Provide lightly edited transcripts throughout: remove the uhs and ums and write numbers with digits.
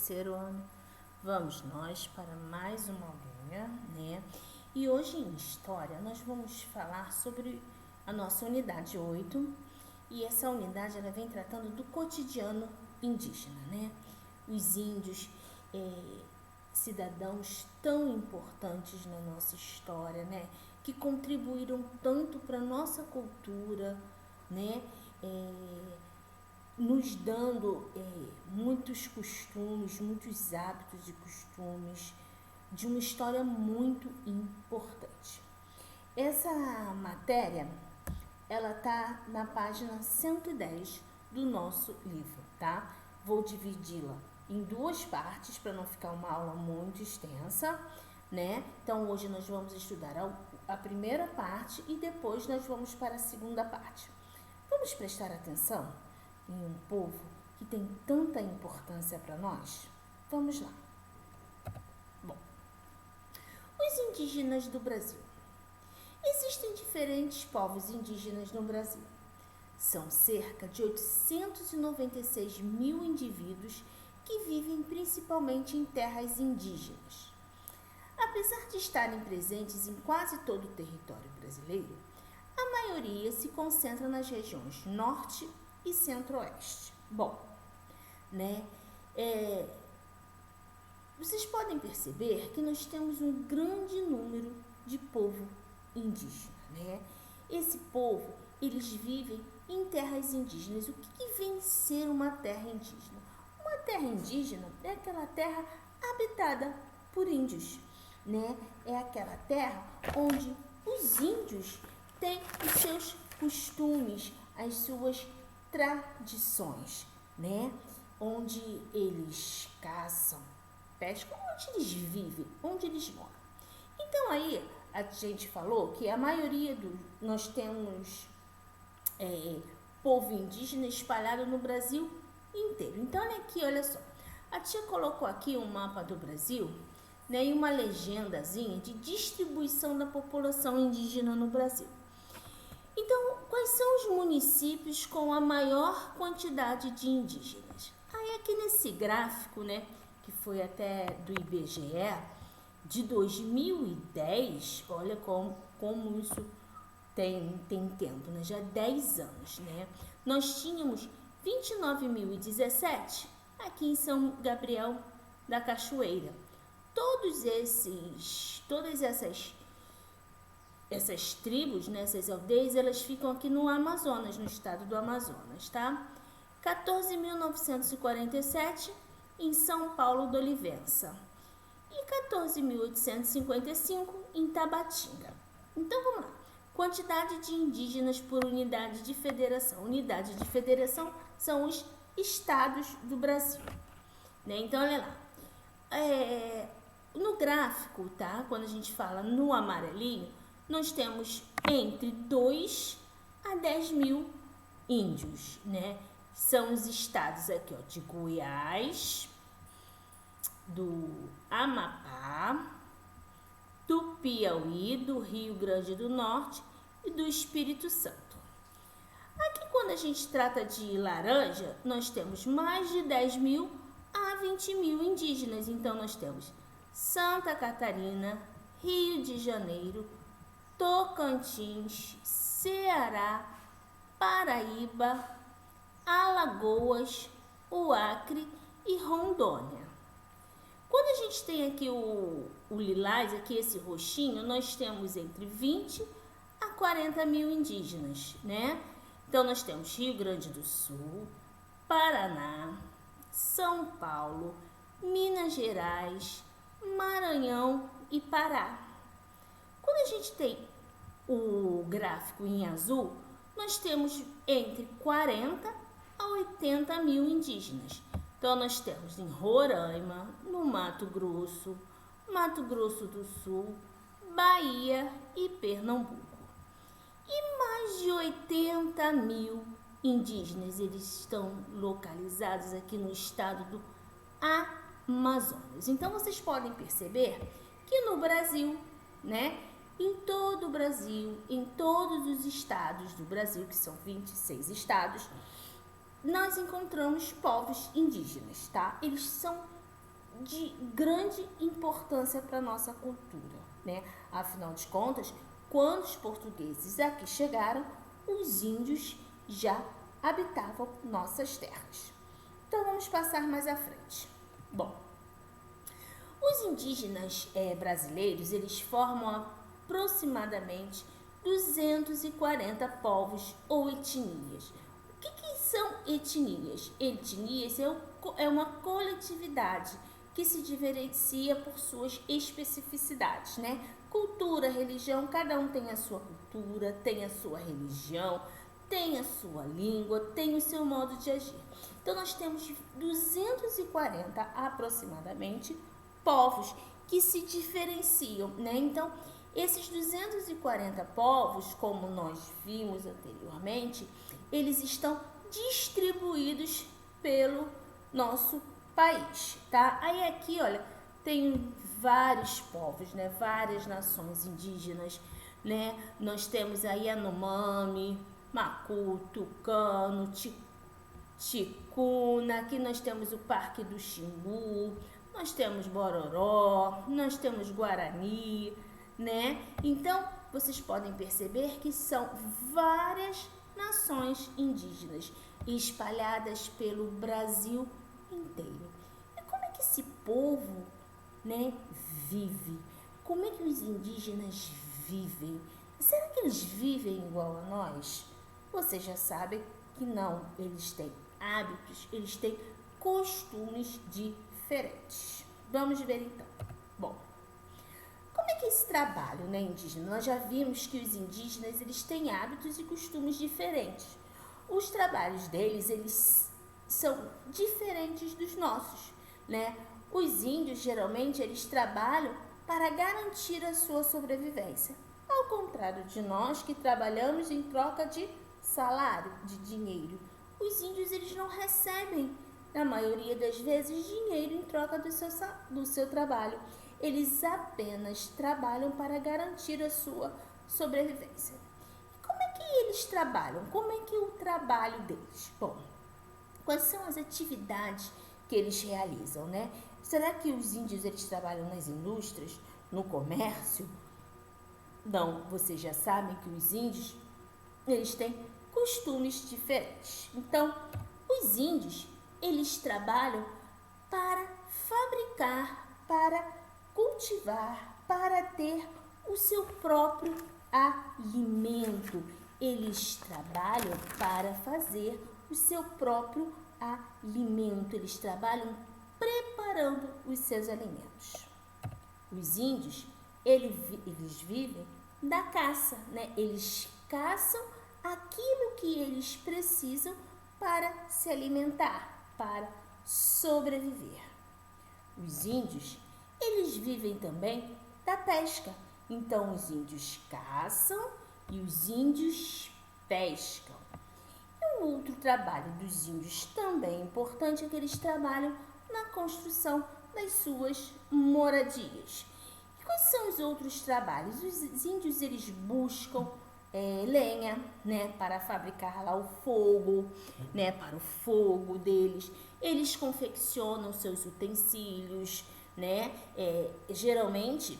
terceiro ano. Vamos nós para mais uma aulinha, né? E hoje em História nós vamos falar sobre a nossa unidade 8. E essa unidade ela vem tratando do cotidiano indígena, né? Os índios, cidadãos tão importantes na nossa história, né? Que contribuíram tanto para a nossa cultura, né? Nos dando muitos costumes, muitos hábitos e costumes de uma história muito importante. Essa matéria, ela tá na página 110 do nosso livro, tá? Vou dividi-la em duas partes para não ficar uma aula muito extensa, né? Então, hoje nós vamos estudar a primeira parte e depois nós vamos para a segunda parte. Vamos prestar atenção em um povo que tem tanta importância para nós? Vamos lá. Bom, os indígenas do Brasil. Existem diferentes povos indígenas no Brasil. São cerca de 896 mil indivíduos que vivem principalmente em terras indígenas. Apesar de estarem presentes em quase todo o território brasileiro, a maioria se concentra nas regiões norte e centro-oeste. Bom, né? Vocês podem perceber que nós temos um grande número de povo indígena, né? Esse povo, eles vivem em terras indígenas. O que vem ser uma terra indígena? Uma terra indígena é aquela terra habitada por índios, né? É aquela terra onde os índios têm os seus costumes, as suas tradições, né? Onde eles caçam, pescam, onde eles vivem, onde eles moram. Então aí a gente falou que a maioria nós temos povo indígena espalhado no Brasil inteiro. Então olha aqui, olha só. A tia colocou aqui um mapa do Brasil, né, e uma legendazinha de distribuição da população indígena no Brasil. Então, quais são os municípios com a maior quantidade de indígenas? Aí aqui nesse gráfico, né, que foi até do IBGE, de 2010, olha como isso tem tempo, né, já 10 anos, né? Nós tínhamos 29.017 aqui em São Gabriel da Cachoeira. Todas essas tribos, né, essas aldeias, elas ficam aqui no Amazonas, no estado do Amazonas, tá? 14.947 em São Paulo do Olivença e 14.855 em Tabatinga. Então, vamos lá. Quantidade de indígenas por unidade de federação. Unidade de federação são os estados do Brasil, né? Então, olha lá. No gráfico, tá? Quando a gente fala no amarelinho, nós temos entre 2 a 10 mil índios, né? São os estados aqui, ó, de Goiás, do Amapá, do Piauí, do Rio Grande do Norte e do Espírito Santo. Aqui, quando a gente trata de laranja, nós temos mais de 10 mil a 20 mil indígenas. Então, nós temos Santa Catarina, Rio de Janeiro, Tocantins, Ceará, Paraíba, Alagoas, o Acre e Rondônia. Quando a gente tem aqui o lilás, aqui esse roxinho, nós temos entre 20 a 40 mil indígenas, né? Então, nós temos Rio Grande do Sul, Paraná, São Paulo, Minas Gerais, Maranhão e Pará. Quando a gente tem o gráfico em azul, nós temos entre 40 a 80 mil indígenas. Então, nós temos em Roraima, no Mato Grosso do Sul, Bahia e Pernambuco. E mais de 80 mil indígenas, eles estão localizados aqui no estado do Amazonas. Então, vocês podem perceber que no Brasil, né, em todo o Brasil, em todos os estados do Brasil, que são 26 estados, nós encontramos povos indígenas, tá? Eles são de grande importância para a nossa cultura, né? Afinal de contas, quando os portugueses aqui chegaram, os índios já habitavam nossas terras. Então, vamos passar mais à frente. Bom, os indígenas brasileiros, eles formam aproximadamente 240 povos ou etnias. O que são etnias? Etnias é uma coletividade que se diferencia por suas especificidades, né? Cultura, religião, cada um tem a sua cultura, tem a sua religião, tem a sua língua, tem o seu modo de agir. Então, nós temos 240 aproximadamente povos que se diferenciam, né? Então, esses 240 povos, como nós vimos anteriormente, eles estão distribuídos pelo nosso país, tá? Aí aqui, olha, tem vários povos, né? Várias nações indígenas, né? Nós temos aí Yanomami, Macu, Tucano, Ticuna, aqui nós temos o Parque do Xingu, nós temos Bororó, nós temos Guarani, né? Então, vocês podem perceber que são várias nações indígenas espalhadas pelo Brasil inteiro. E como é que esse povo, né, vive? Como é que os indígenas vivem? Será que eles vivem igual a nós? Você já sabe que não, eles têm hábitos, eles têm costumes diferentes. Vamos ver então. Bom, como é que é esse trabalho, né, indígena? Nós já vimos que os indígenas, eles têm hábitos e costumes diferentes. Os trabalhos deles, eles são diferentes dos nossos, né? Os índios, geralmente, eles trabalham para garantir a sua sobrevivência. Ao contrário de nós, que trabalhamos em troca de salário, de dinheiro. Os índios, eles não recebem, na maioria das vezes, dinheiro em troca do seu trabalho. Eles apenas trabalham para garantir a sua sobrevivência. E como é que eles trabalham? Como é que é o trabalho deles? Bom, quais são as atividades que eles realizam, né? Será que os índios, eles trabalham nas indústrias, no comércio? Não, vocês já sabem que os índios, eles têm costumes diferentes. Então, os índios, eles trabalham para fabricar, para cultivar, para ter o seu próprio alimento. Eles trabalham para fazer o seu próprio alimento. Eles trabalham preparando os seus alimentos. Os índios, eles vivem da caça, né? Eles caçam aquilo que eles precisam para se alimentar, para sobreviver. Os índios, eles vivem também da pesca. Então, os índios caçam e os índios pescam. E um outro trabalho dos índios também importante é que eles trabalham na construção das suas moradias. E quais são os outros trabalhos? Os índios, eles buscam lenha, né, para fabricar lá o fogo, né, para o fogo deles. Eles confeccionam seus utensílios, né? Geralmente,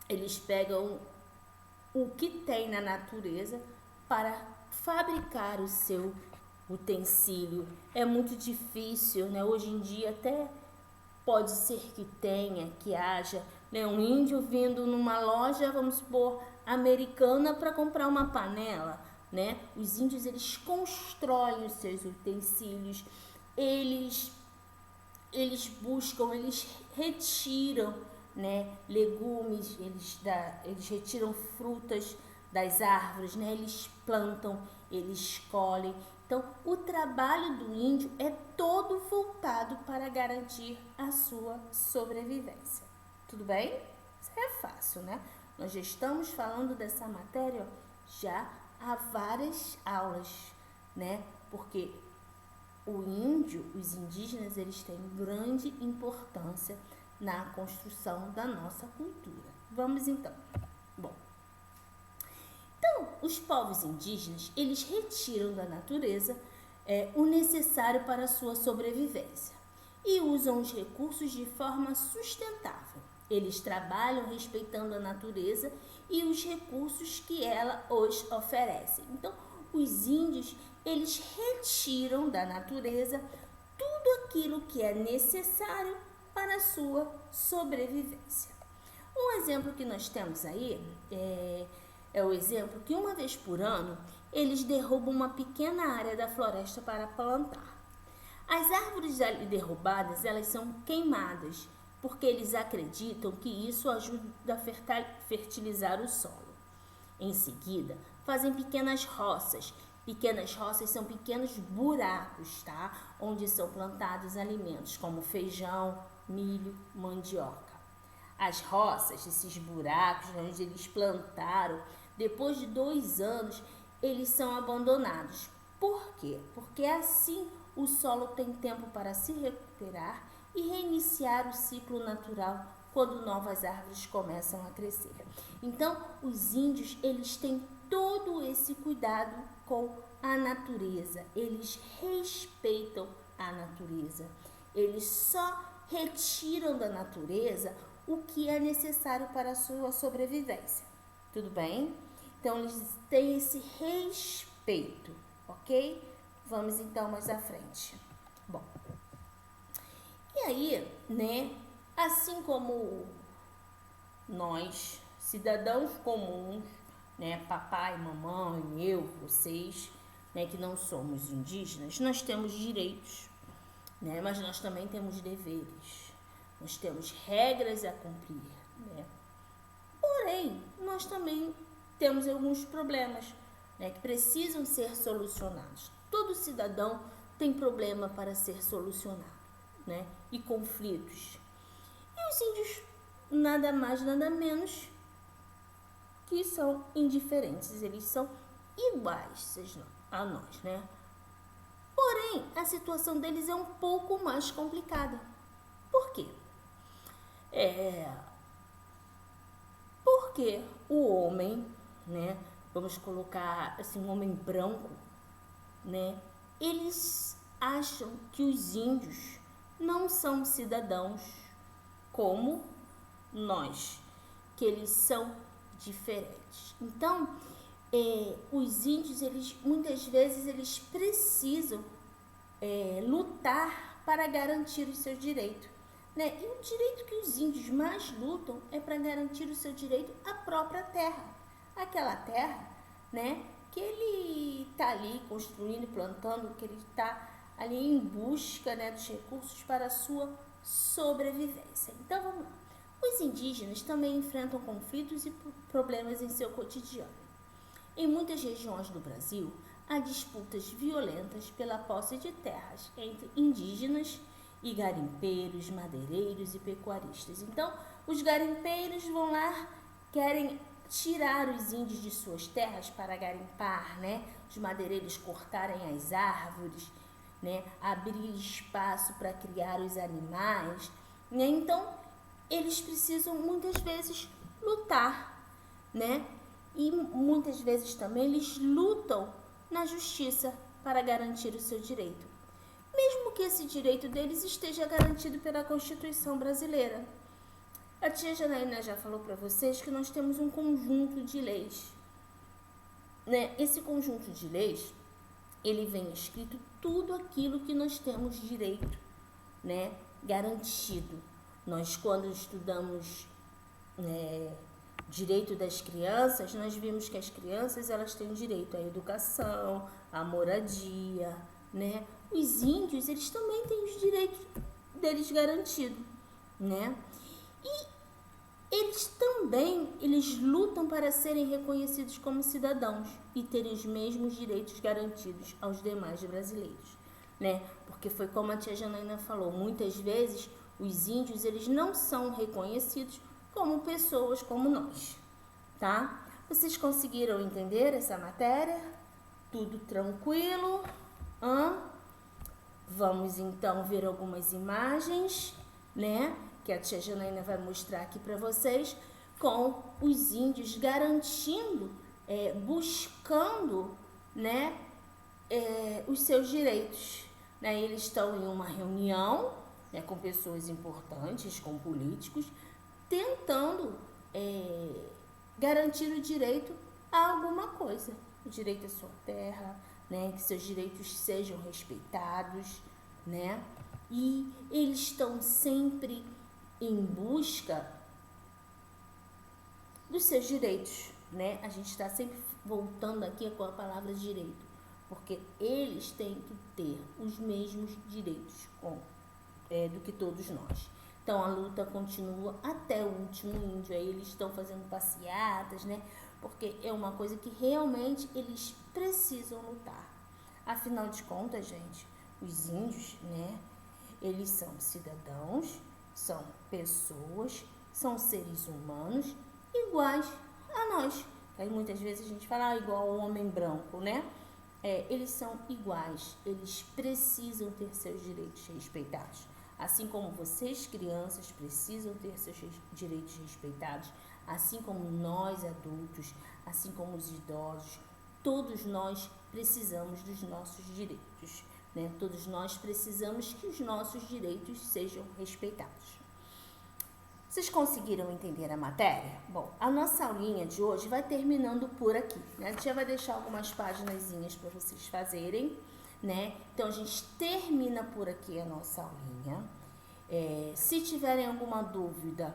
eles pegam o que tem na natureza para fabricar o seu utensílio. É muito difícil, né? Hoje em dia até pode ser que tenha, que haja, né, um índio vindo numa loja, vamos supor, americana para comprar uma panela, né? Os índios, eles constroem os seus utensílios, eles buscam, eles retiram, né, legumes, eles retiram frutas das árvores, né? Eles plantam, eles colhem. Então, o trabalho do índio é todo voltado para garantir a sua sobrevivência. Tudo bem? Isso é fácil, né? Nós já estamos falando dessa matéria já há várias aulas, né? Porque o índio, os indígenas, eles têm grande importância na construção da nossa cultura. Vamos então. Bom, então, os povos indígenas, eles retiram da natureza o necessário para a sua sobrevivência. e usam os recursos de forma sustentável. Eles trabalham respeitando a natureza e os recursos que ela os oferece. Então, os índios, eles retiram da natureza tudo aquilo que é necessário para a sua sobrevivência. Um exemplo que nós temos aí é o exemplo que uma vez por ano eles derrubam uma pequena área da floresta para plantar. As árvores ali derrubadas, elas são queimadas, porque eles acreditam que isso ajuda a fertilizar o solo. Em seguida, fazem pequenas roças. Pequenas roças são pequenos buracos, tá? Onde são plantados alimentos como feijão, milho, mandioca. As roças, esses buracos onde eles plantaram, depois de 2 anos, eles são abandonados. Por quê? Porque assim o solo tem tempo para se recuperar e reiniciar o ciclo natural quando novas árvores começam a crescer. Então, os índios, eles têm todo esse cuidado com a natureza. Eles respeitam a natureza. Eles só retiram da natureza o que é necessário para a sua sobrevivência. Tudo bem? Então, eles têm esse respeito, ok? Vamos então mais à frente. Bom, e aí, né, assim como nós, cidadãos comuns, né, papai, mamãe, eu, vocês, né, que não somos indígenas, nós temos direitos, né, mas nós também temos deveres, nós temos regras a cumprir, né. Porém, nós também temos alguns problemas, né, que precisam ser solucionados. Todo cidadão tem problema para ser solucionado, né, e conflitos. E os índios, nada mais, nada menos que são indiferentes, eles são iguais a nós, né? Porém, a situação deles é um pouco mais complicada. Por quê? Porque o homem, né, vamos colocar assim, um homem branco, né, eles acham que os índios não são cidadãos como nós, que eles são diferentes. Então, os índios, eles muitas vezes eles precisam lutar para garantir o seu direito, né? E o direito que os índios mais lutam é para garantir o seu direito à própria terra, aquela terra, né, que ele está ali construindo, plantando, que ele está ali em busca, né, dos recursos para a sua sobrevivência. Então, vamos lá. Os indígenas também enfrentam conflitos e problemas em seu cotidiano. Em muitas regiões do Brasil, há disputas violentas pela posse de terras entre indígenas e garimpeiros, madeireiros e pecuaristas. Então, os garimpeiros vão lá, querem tirar os índios de suas terras para garimpar, né? Os madeireiros cortarem as árvores, né? Abrir espaço para criar os animais, né? Então, eles precisam muitas vezes lutar, né? E muitas vezes também eles lutam na justiça para garantir o seu direito, mesmo que esse direito deles esteja garantido pela Constituição brasileira. A tia Janaína já falou para vocês que nós temos um conjunto de leis, né? Esse conjunto de leis, ele vem escrito tudo aquilo que nós temos direito, né, garantido. Nós, quando estudamos direito das crianças, nós vimos que as crianças, elas têm direito à educação, à moradia, né? Os índios, eles também têm os direitos deles garantidos, né? E eles lutam para serem reconhecidos como cidadãos e terem os mesmos direitos garantidos aos demais brasileiros, né? Porque foi como a tia Janaína falou, muitas vezes os índios, eles não são reconhecidos como pessoas como nós, tá? Vocês conseguiram entender essa matéria? Tudo tranquilo? Vamos então ver algumas imagens, né? Que a tia Janaína vai mostrar aqui para vocês, com os índios garantindo, buscando, né, os seus direitos, né? Eles estão em uma reunião, né, com pessoas importantes, com políticos, tentando garantir o direito a alguma coisa, o direito à sua terra, né, que seus direitos sejam respeitados, né, e eles estão sempre em busca dos seus direitos, né? A gente está sempre voltando aqui com a palavra direito, porque eles têm que ter os mesmos direitos do que todos nós. Então a luta continua até o último índio. Aí eles estão fazendo passeatas, né? Porque é uma coisa que realmente eles precisam lutar. Afinal de contas, gente, os índios, né? Eles são cidadãos, são pessoas, são seres humanos iguais a nós. Aí muitas vezes a gente fala igual ao homem branco, né? Eles são iguais, eles precisam ter seus direitos respeitados. Assim como vocês, crianças, precisam ter seus direitos respeitados, assim como nós, adultos, assim como os idosos, todos nós precisamos dos nossos direitos, né? Todos nós precisamos que os nossos direitos sejam respeitados. Vocês conseguiram entender a matéria? Bom, a nossa aulinha de hoje vai terminando por aqui, né? A gente já vai deixar algumas paginazinhas para vocês fazerem, né? Então, a gente termina por aqui a nossa aulinha. Se tiverem alguma dúvida,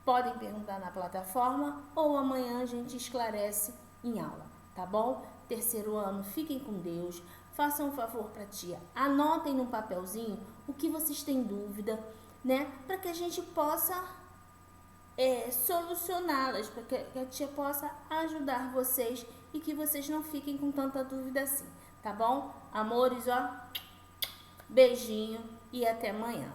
podem perguntar na plataforma ou amanhã a gente esclarece em aula, tá bom? Terceiro ano, fiquem com Deus. Façam um favor para a tia, anotem num papelzinho o que vocês têm dúvida, né? Para que a gente possa solucioná-las, para que a tia possa ajudar vocês e que vocês não fiquem com tanta dúvida assim, tá bom? Amores, ó, beijinho e até amanhã.